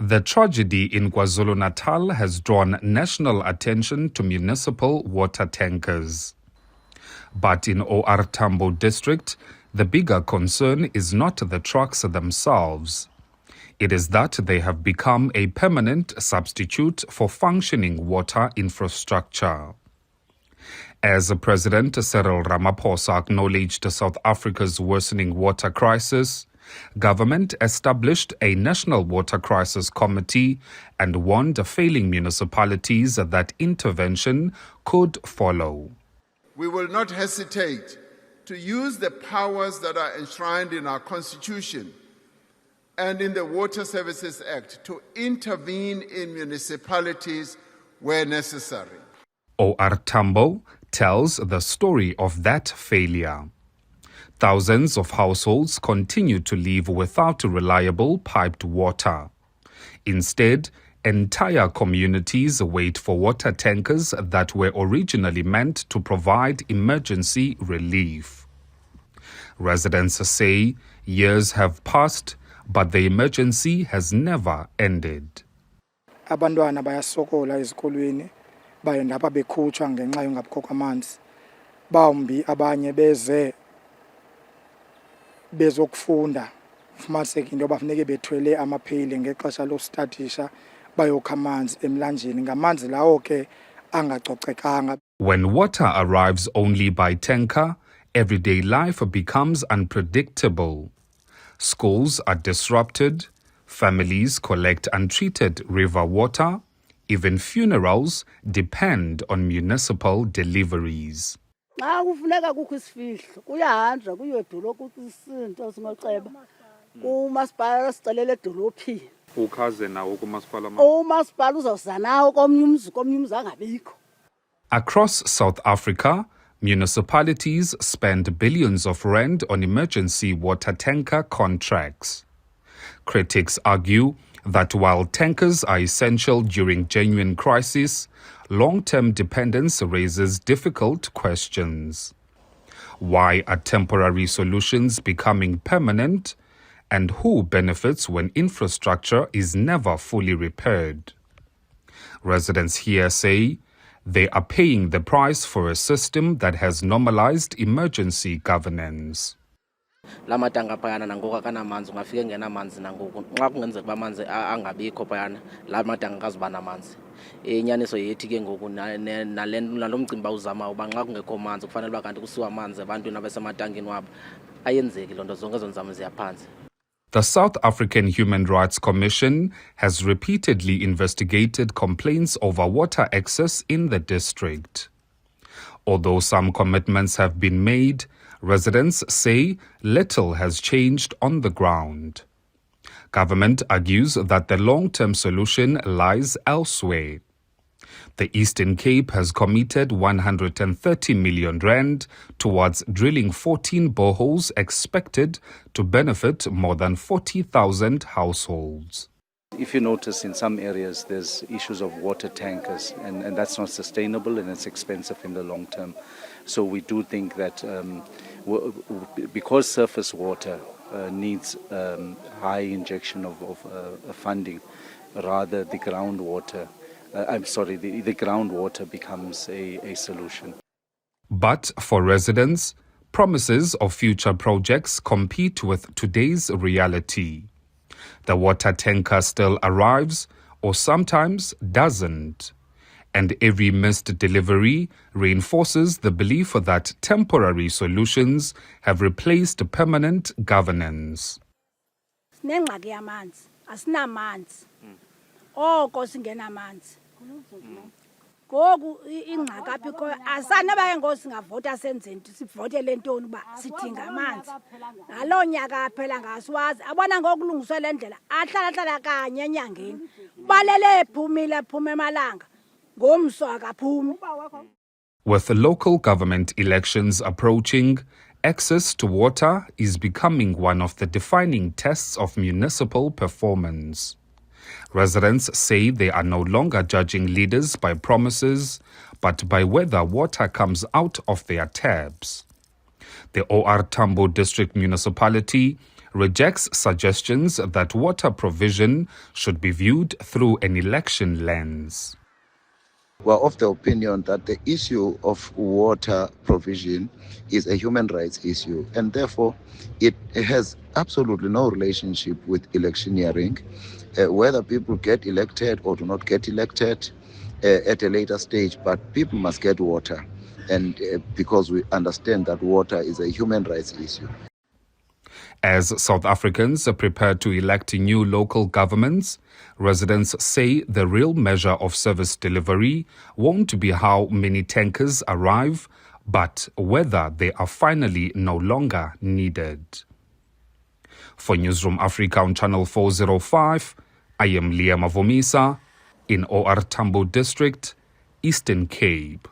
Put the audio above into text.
The tragedy in KwaZulu-Natal has drawn national attention to municipal water tankers. But in OR Tambo district, the bigger concern is not the trucks themselves. It is that they have become a permanent substitute for functioning water infrastructure. As President Cyril Ramaphosa acknowledged South Africa's worsening water crisis, government established a National Water Crisis Committee and warned failing municipalities that intervention could follow. We will not hesitate to use the powers that are enshrined in our Constitution and in the Water Services Act to intervene in municipalities where necessary. OR Tambo tells the story of that failure. Thousands of households continue to live without reliable piped water. Instead, entire communities wait for water tankers that were originally meant to provide emergency relief. Residents say years have passed, but the emergency has never ended. Abantwana bayasokola ezikolweni bayenda apha bekhutshwa ngenxa yongabikho kwamanzi. Bawumbi abanye bezokufunda fumaniseke into bafuneke bethwele amapheyile ngexesha lokustatisha bayokha amanzi emlanjeni ngamanzi lawo ke angacocekanga. When water arrives only by tanker, everyday life becomes unpredictable. Schools are disrupted, families collect untreated river water, even funerals depend on municipal deliveries. Across South Africa, municipalities spend billions of rand on emergency water tanker contracts. Critics argue that while tankers are essential during genuine crisis, long-term dependence raises difficult questions. Why are temporary solutions becoming permanent? And who benefits when infrastructure is never fully repaired? Residents here say they are paying the price for a system that has normalized emergency governance. Lamatanga payana nangoku akanamanzi ungafike ngenamanzi nangoku nxa kungenzeka bamanzi angabikho payana lamatanga kazuba namanzi inyaniso yethi ke ngoku nalomcimba uzama uba nxa kungekho manzi kufanele uba kanti kusiwa amanzi ebantwini abasematangini wabo ayenzeki lonto zonke ezo nzame ziyaphansi. The South African Human Rights Commission has repeatedly investigated complaints over water access in the district. Although some commitments have been made, residents say little has changed on the ground. Government argues that the long-term solution lies elsewhere. The Eastern Cape has committed 130 million rand towards drilling 14 boreholes expected to benefit more than 40,000 households. If you notice, in some areas there's issues of water tankers, and that's not sustainable and it's expensive in the long term. So we do think that because surface water needs high injection of funding, rather the groundwater, the groundwater becomes a solution. But for residents, promises of future projects compete with today's reality. The water tanker still arrives, or sometimes doesn't. And every missed delivery reinforces the belief that temporary solutions have replaced permanent governance. Ngoku ingxaka apho asanabaye ngosingavota senzeni sivote lentoni ba sidinga amanzi ngaloo nyaka aphela ngasiwazi abona ngokulungiswa lendlela ahlala kanye enyangeni balele ephumile ephume emalanga ngomso akaphumi. With the local government elections approaching, access to water is becoming one of the defining tests of municipal performance. Residents say they are no longer judging leaders by promises, but by whether water comes out of their taps. The OR Tambo District Municipality rejects suggestions that water provision should be viewed through an election lens. We're of the opinion that the issue of water provision is a human rights issue, and therefore it has absolutely no relationship with electioneering. Whether people get elected or do not get elected at a later stage, but people must get water, and because we understand that water is a human rights issue. As South Africans prepare to elect new local governments, residents say the real measure of service delivery won't be how many tankers arrive, but whether they are finally no longer needed. For Newzroom Afrika on Channel 405, I am Liyema Vumisa in OR Tambo District, Eastern Cape.